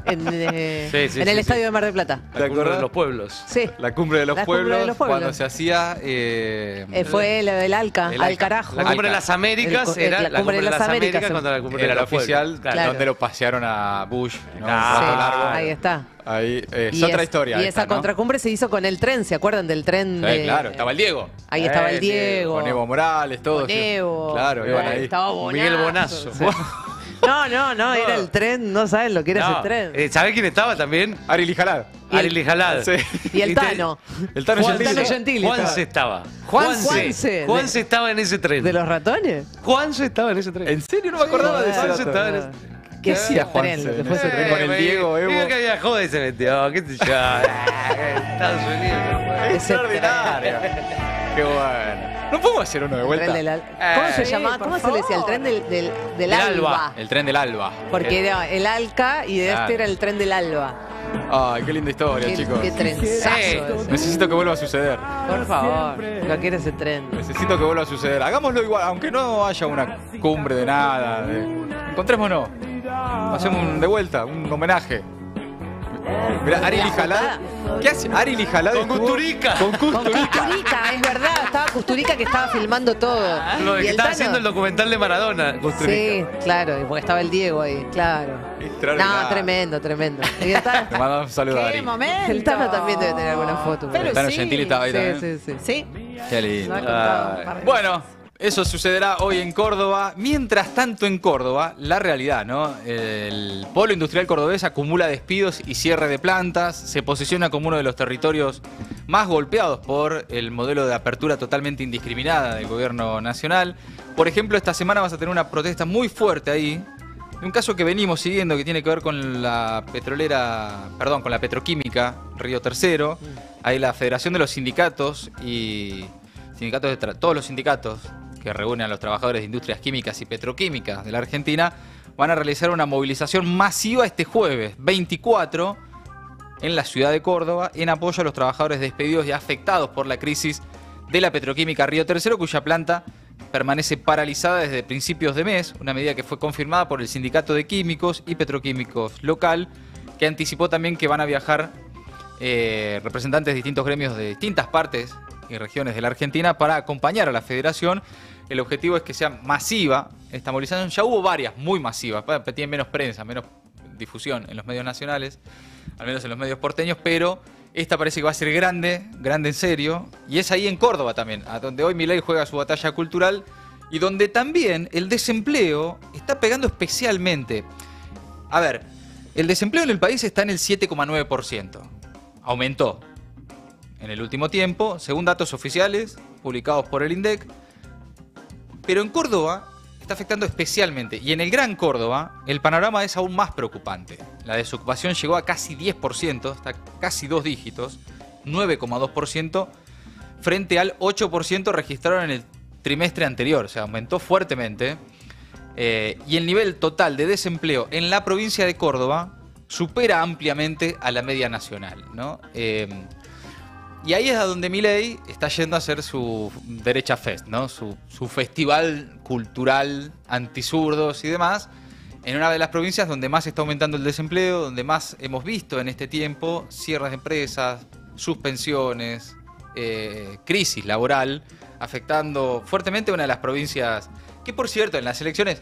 estadio de Mar del Plata. La cumbre de los pueblos. Sí. La cumbre de los pueblos. Cuando se hacía. Fue la del Alca, al carajo. La cumbre de las Américas era la cumbre de las Américas cuando la cumbre era la oficial, donde lo pasearon a Bush. ¿No? Ahí está. Ahí es otra historia. Y esa contracumbre se hizo con el tren, ¿se acuerdan del tren? Claro, estaba el Diego. Ahí estaba el Diego. Con Evo Morales, todos. Con Evo. Claro, iban ahí. Estaba Bonazo. Miguel Bonazo. No, era el tren, no saben lo que era ese tren. ¿Sabés quién estaba también? Ari Lijalad. Ari Lijalad. Sí. Y el Tano. El Tano Gentili. Juanse estaba. Juanse estaba en ese tren. ¿De los ratones? Juanse estaba en ese tren. ¿En serio? No me acordaba de eso. Juanse estaba en ese ¿Qué hacía Juanse? Después se tren con el Diego, Evo. Digo que había joda y se metió. ¿Qué te Estados Unidos. Extraordinario. Qué bueno. No podemos hacer uno de vuelta. ¿Cómo se llamaba? ¿Cómo se le decía? El tren del Alba. El tren del Alba. Porque era el Alca y este era el tren del Alba. Ay, qué linda historia, chicos. Qué trenzazo. Necesito que vuelva a suceder. Por favor, no quiero ese tren. Necesito que vuelva a suceder. Hagámoslo igual, aunque no haya una cumbre de nada. Encontrémonos. Hacemos de vuelta, un homenaje. Mirá, Ari Lijalad. ¿Qué hace Ari Lijalad? Con Kusturica. Con Kusturica, es verdad. Estaba Kusturica que estaba filmando todo. Lo de que estaba haciendo el documental de Maradona, Kusturica. Sí, claro, porque estaba el Diego ahí, claro. No, tremendo. Te mandamos un saludo a Ari. El Tano también debe tener alguna foto. El Tano Gentili estaba ahí también. Sí. Qué lindo. Bueno, Eso sucederá hoy en Córdoba. Mientras tanto, en Córdoba, la realidad, ¿no? El polo industrial cordobés acumula despidos y cierre de plantas. Se posiciona como uno de los territorios más golpeados por el modelo de apertura totalmente indiscriminada del gobierno nacional. Por ejemplo, esta semana vas a tener una protesta muy fuerte ahí. Un caso que venimos siguiendo que tiene que ver con la con la petroquímica Río Tercero. Ahí la Federación de los Sindicatos y todos los sindicatos que reúnen a los trabajadores de industrias químicas y petroquímicas de la Argentina van a realizar una movilización masiva este jueves 24 en la ciudad de Córdoba en apoyo a los trabajadores despedidos y afectados por la crisis de la petroquímica Río Tercero, cuya planta permanece paralizada desde principios de mes, una medida que fue confirmada por el Sindicato de Químicos y Petroquímicos local, que anticipó también que van a viajar representantes de distintos gremios de distintas partes y regiones de la Argentina para acompañar a la federación. El objetivo es que sea masiva esta movilización. Ya hubo varias muy masivas, tienen menos prensa, menos difusión en los medios nacionales, al menos en los medios porteños, pero esta parece que va a ser grande en serio, y es ahí en Córdoba también, a donde hoy Milei juega su batalla cultural y donde también el desempleo está pegando especialmente. A ver, el desempleo en el país está en el 7,9%. Aumentó en el último tiempo, según datos oficiales publicados por el INDEC. Pero en Córdoba está afectando especialmente. Y en el Gran Córdoba el panorama es aún más preocupante. La desocupación llegó a casi 10%, está casi 2 dígitos, 9,2%, frente al 8% registrado en el trimestre anterior. O sea, aumentó fuertemente. Y el nivel total de desempleo en la provincia de Córdoba supera ampliamente a la media nacional, ¿no? Y ahí es a donde Milei está yendo a hacer su Derecha Fest, ¿no? Su festival cultural antizurdos y demás, en una de las provincias donde más está aumentando el desempleo, donde más hemos visto en este tiempo cierres de empresas, suspensiones, crisis laboral, afectando fuertemente a una de las provincias que, por cierto, en las elecciones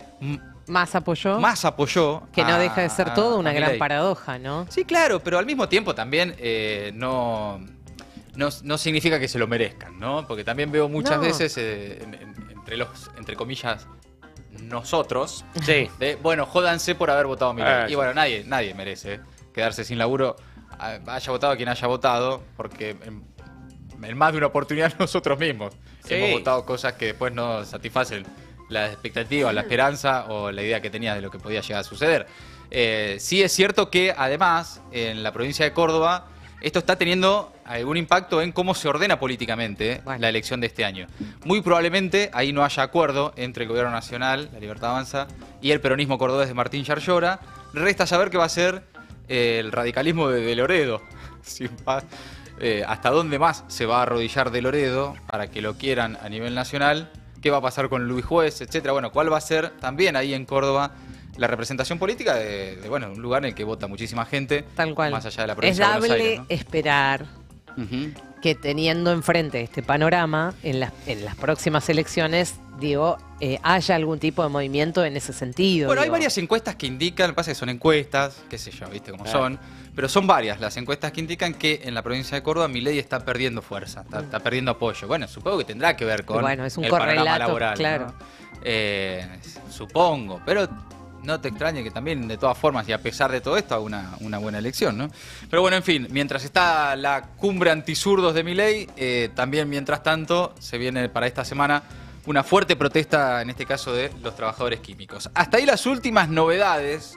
más apoyó. Que no deja de ser todo una gran paradoja, ¿no? Sí, claro, pero al mismo tiempo también no significa que se lo merezcan, ¿no? Porque también veo muchas veces entre comillas, nosotros, sí, bueno, jódanse por haber votado a Milei. Y bueno, nadie merece quedarse sin laburo, haya votado quien haya votado, porque en más de una oportunidad nosotros mismos hemos votado cosas que después no satisfacen la expectativa, la esperanza o la idea que tenías de lo que podía llegar a suceder. Sí es cierto que además en la provincia de Córdoba esto está teniendo algún impacto en cómo se ordena políticamente la elección de este año. Muy probablemente ahí no haya acuerdo entre el Gobierno Nacional, La Libertad Avanza, y el peronismo cordobés de Martín Yarlora. Resta saber qué va a ser el radicalismo de Loredo. Hasta dónde más se va a arrodillar de Loredo para que lo quieran a nivel nacional. ¿Qué va a pasar con Luis Juez, etcétera? Bueno, ¿cuál va a ser también ahí en Córdoba la representación política de un lugar en el que vota muchísima gente? Tal cual. Más allá de la provincia de Buenos Aires, ¿no? Esperar que teniendo enfrente este panorama, en las próximas elecciones, haya algún tipo de movimiento en ese sentido. Bueno, hay varias encuestas que indican, lo que pasa es que son encuestas, qué sé yo, viste cómo son, pero son varias las encuestas que indican que en la provincia de Córdoba Milei está perdiendo fuerza, está perdiendo apoyo. Bueno, supongo que tendrá que ver con es un el panorama laboral, claro, ¿no? Supongo, pero no te extrañe que también, de todas formas, y a pesar de todo esto, haga una buena elección, ¿no? Pero bueno, en fin, mientras está la cumbre antizurdos de Milei, también, mientras tanto, se viene para esta semana una fuerte protesta, en este caso, de los trabajadores químicos. Hasta ahí las últimas novedades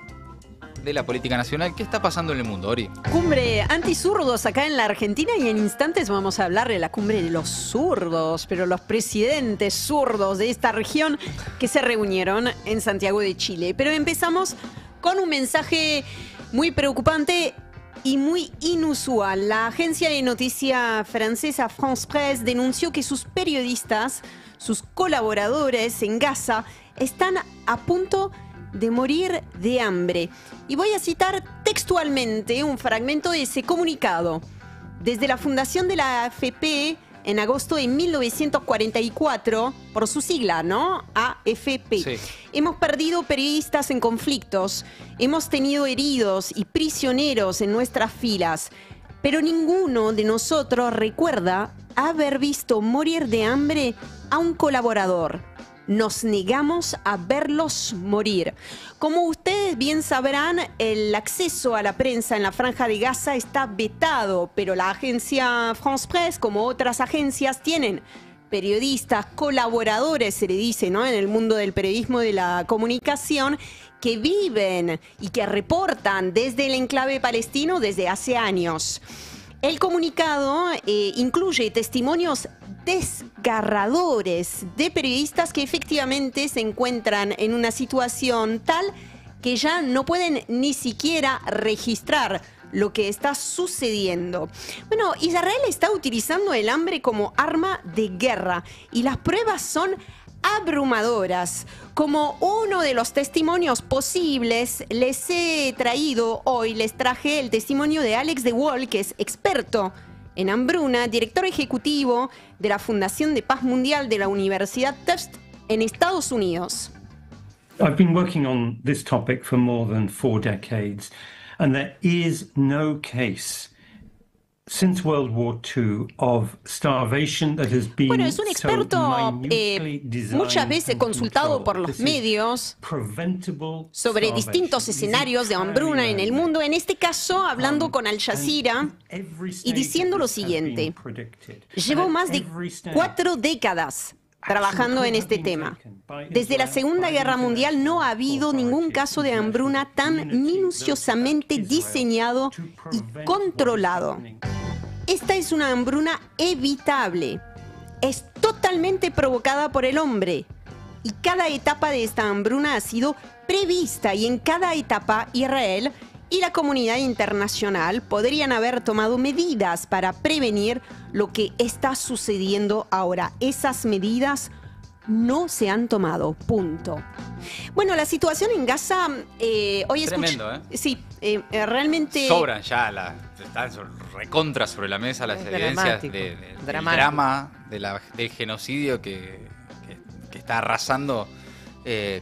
de la política nacional. ¿Qué está pasando en el mundo, Ori? Cumbre antizurdos acá en la Argentina, y en instantes vamos a hablar de la cumbre de los zurdos, pero los presidentes zurdos de esta región que se reunieron en Santiago de Chile. Pero empezamos con un mensaje muy preocupante y muy inusual. La agencia de noticia francesa France Presse denunció que sus periodistas, sus colaboradores en Gaza, están a punto de morir de hambre. Y voy a citar textualmente un fragmento de ese comunicado. Desde la fundación de la AFP en agosto de 1944, por su sigla, ¿no? AFP. Sí. Hemos perdido periodistas en conflictos, hemos tenido heridos y prisioneros en nuestras filas, pero ninguno de nosotros recuerda haber visto morir de hambre a un colaborador. nos negamos a verlos morir. Como ustedes bien sabrán, el acceso a la prensa en la Franja de Gaza está vetado, pero la agencia France Presse, como otras agencias, tienen periodistas, colaboradores, se le dice, ¿no?, en el mundo del periodismo de la comunicación, que viven y que reportan desde el enclave palestino desde hace años. El comunicado incluye testimonios desgarradores de periodistas que efectivamente se encuentran en una situación tal que ya no pueden ni siquiera registrar lo que está sucediendo. Bueno, Israel está utilizando el hambre como arma de guerra y las pruebas son abrumadoras. Como uno de los testimonios posibles, les traje el testimonio de Alex de Waal, que es experto en hambruna, director ejecutivo de la Fundación de Paz Mundial de la Universidad Tufts en Estados Unidos. I've been working on this topic for more than 4 decades, and there is no case since World War II of starvation that has been Bueno, es un experto muchas veces consultado por los medios sobre distintos escenarios de hambruna en el mundo, en este caso hablando con Al Jazeera y diciendo lo siguiente: llevo más de 4 décadas trabajando en este tema. Desde la Segunda Guerra Mundial no ha habido ningún caso de hambruna tan minuciosamente diseñado y controlado. Esta es una hambruna evitable. Es totalmente provocada por el hombre. Y cada etapa de esta hambruna ha sido prevista, y en cada etapa Israel y la comunidad internacional podrían haber tomado medidas para prevenir lo que está sucediendo ahora. Esas medidas no se han tomado, punto. Bueno, la situación en Gaza hoy tremendo, sí, realmente sobran ya están recontra sobre la mesa las evidencias del drama del genocidio que está arrasando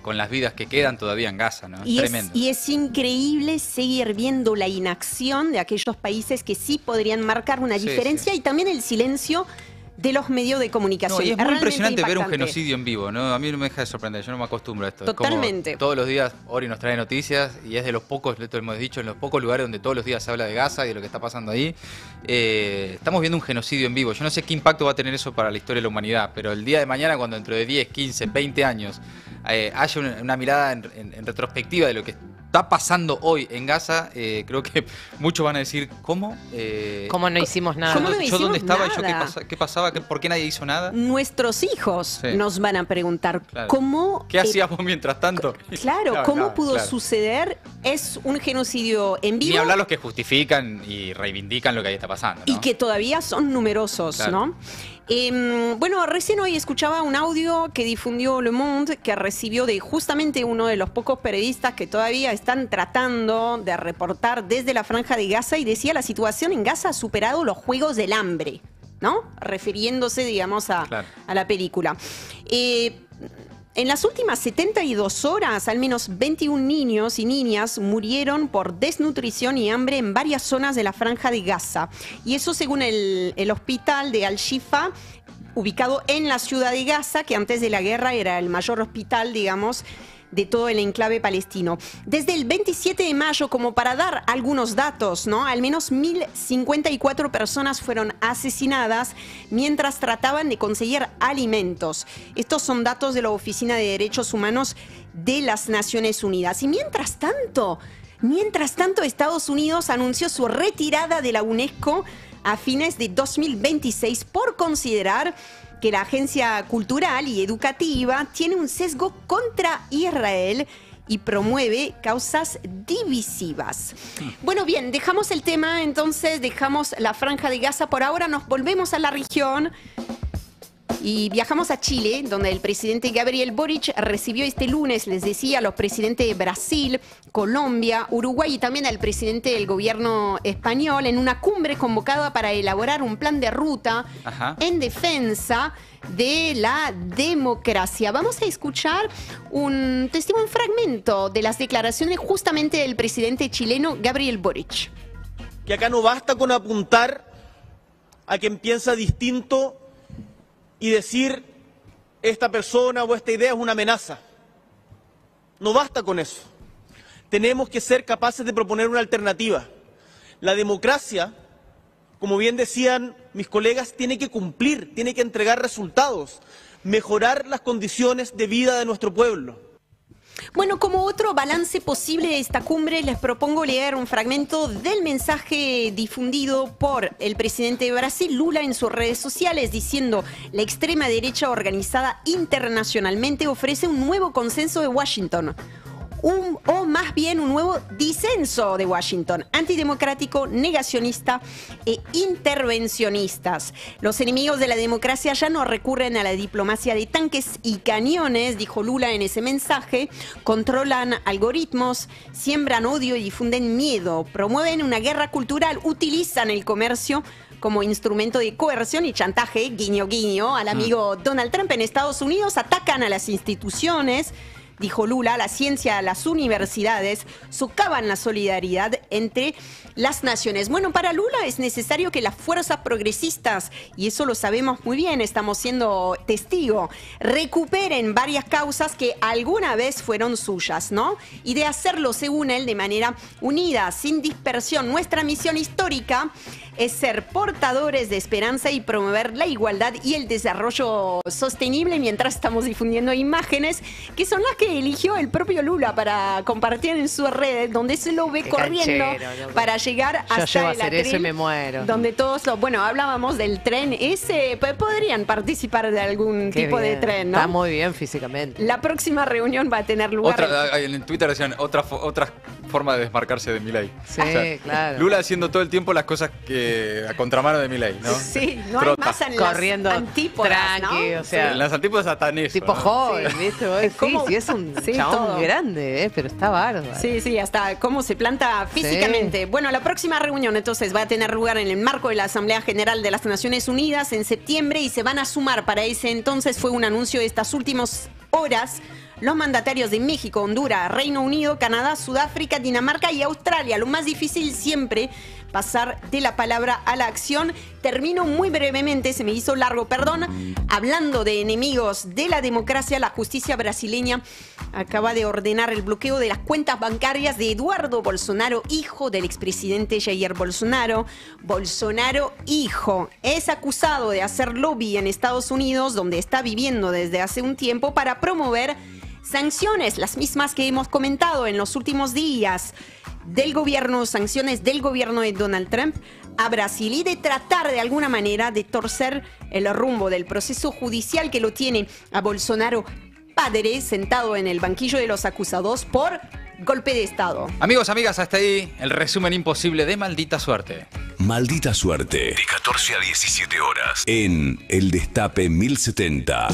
con las vidas que quedan todavía en Gaza, ¿no? Es tremendo. Y es increíble seguir viendo la inacción de aquellos países que sí podrían marcar una diferencia, y también el silencio de los medios de comunicación. No, y es muy impresionante ver un genocidio en vivo, ¿no? A mí no me deja de sorprender, yo no me acostumbro a esto. Totalmente. Todos los días Ori nos trae noticias y es de los pocos, esto hemos dicho, en los pocos lugares donde todos los días se habla de Gaza y de lo que está pasando ahí. Estamos viendo un genocidio en vivo. Yo no sé qué impacto va a tener eso para la historia de la humanidad, pero el día de mañana, cuando dentro de 10, 15, 20 años haya una mirada en retrospectiva de lo que está pasando hoy en Gaza, creo que muchos van a decir, ¿cómo? ¿Cómo no hicimos nada? ¿Yo dónde estaba? ¿Qué pasaba? ¿Por qué nadie hizo nada? Nuestros hijos nos van a preguntar, claro, ¿cómo? ¿Qué hacíamos mientras tanto? Claro, ¿cómo pudo suceder? Es un genocidio en vivo. Ni hablar los que justifican y reivindican lo que ahí está pasando, ¿no? Y que todavía son numerosos, claro, ¿no? Bueno, recién hoy escuchaba un audio que difundió Le Monde, que recibió de justamente uno de los pocos periodistas que todavía están tratando de reportar desde la Franja de Gaza, y decía: la situación en Gaza ha superado los Juegos del Hambre, ¿no? Refiriéndose, digamos, a la película. En las últimas 72 horas, al menos 21 niños y niñas murieron por desnutrición y hambre en varias zonas de la Franja de Gaza. Y eso según el hospital de Al-Shifa, ubicado en la ciudad de Gaza, que antes de la guerra era el mayor hospital, digamos, de todo el enclave palestino. Desde el 27 de mayo, como para dar algunos datos, ¿no?, al menos 1.054 personas fueron asesinadas mientras trataban de conseguir alimentos. Estos son datos de la Oficina de Derechos Humanos de las Naciones Unidas. Y mientras tanto, Estados Unidos anunció su retirada de la UNESCO a fines de 2026 por considerar que la agencia cultural y educativa tiene un sesgo contra Israel y promueve causas divisivas. Bueno, bien, dejamos el tema, entonces dejamos la Franja de Gaza por ahora, nos volvemos a la región y viajamos a Chile, donde el presidente Gabriel Boric recibió este lunes, les decía, a los presidentes de Brasil, Colombia, Uruguay y también al presidente del gobierno español en una cumbre convocada para elaborar un plan de ruta en defensa de la democracia. Vamos a escuchar un fragmento de las declaraciones justamente del presidente chileno Gabriel Boric. Que acá no basta con apuntar a quien piensa distinto y decir esta persona o esta idea es una amenaza. No basta con eso. Tenemos que ser capaces de proponer una alternativa. La democracia, como bien decían mis colegas, tiene que cumplir, tiene que entregar resultados, mejorar las condiciones de vida de nuestro pueblo. Bueno, como otro balance posible de esta cumbre, les propongo leer un fragmento del mensaje difundido por el presidente de Brasil, Lula, en sus redes sociales, diciendo: la extrema derecha organizada internacionalmente ofrece un nuevo consenso de Washington. O más bien un nuevo disenso de Washington, antidemocrático, negacionista e intervencionistas. Los enemigos de la democracia ya no recurren a la diplomacia de tanques y cañones, dijo Lula en ese mensaje, controlan algoritmos, siembran odio y difunden miedo, promueven una guerra cultural, utilizan el comercio como instrumento de coerción y chantaje, guiño guiño, al amigo Donald Trump en Estados Unidos, atacan a las instituciones, dijo Lula, la ciencia, las universidades, socavan la solidaridad entre las naciones. Bueno, para Lula es necesario que las fuerzas progresistas, y eso lo sabemos muy bien, estamos siendo testigos, recuperen varias causas que alguna vez fueron suyas, ¿no? Y de hacerlo, según él, de manera unida, sin dispersión. Nuestra misión histórica es ser portadores de esperanza y promover la igualdad y el desarrollo sostenible, mientras estamos difundiendo imágenes que son las que eligió el propio Lula para compartir en sus redes, donde se lo ve corriendo para llegar hasta el atril, eso y me muero. Donde todos bueno, hablábamos del tren ese, podrían participar de algún tipo de tren, ¿no? Está muy bien físicamente. La próxima reunión va a tener lugar. En Twitter decían otra forma de desmarcarse de Milei. Sí, o sea, claro. Lula haciendo todo el tiempo las cosas que a contramano de Milei, ¿no? Sí, no hay más en corriendo las antípodas, tranqui, ¿no? o sea, en las antípodas hasta en eso, tipo joven, ¿viste? Sí, es un chabón todo. grande, pero está bárbaro. Sí, hasta cómo se planta físicamente. Sí. Bueno, la próxima reunión entonces va a tener lugar en el marco de la Asamblea General de las Naciones Unidas en septiembre, y se van a sumar para ese entonces, fue un anuncio de estas últimas horas, los mandatarios de México, Honduras, Reino Unido, Canadá, Sudáfrica, Dinamarca y Australia. Lo más difícil siempre, pasar de la palabra a la acción. Termino muy brevemente, se me hizo largo, perdón. Hablando de enemigos de la democracia, la justicia brasileña acaba de ordenar el bloqueo de las cuentas bancarias de Eduardo Bolsonaro, hijo del expresidente Jair Bolsonaro. Bolsonaro, hijo, es acusado de hacer lobby en Estados Unidos, donde está viviendo desde hace un tiempo, para promover sanciones, las mismas que hemos comentado en los últimos días del gobierno, sanciones del gobierno de Donald Trump a Brasil, y de tratar de alguna manera de torcer el rumbo del proceso judicial que lo tiene a Bolsonaro padre sentado en el banquillo de los acusados por golpe de Estado. Amigos, amigas, hasta ahí el resumen imposible de Maldita Suerte. Maldita Suerte, de 14 a 17 horas, en El Destape 1070.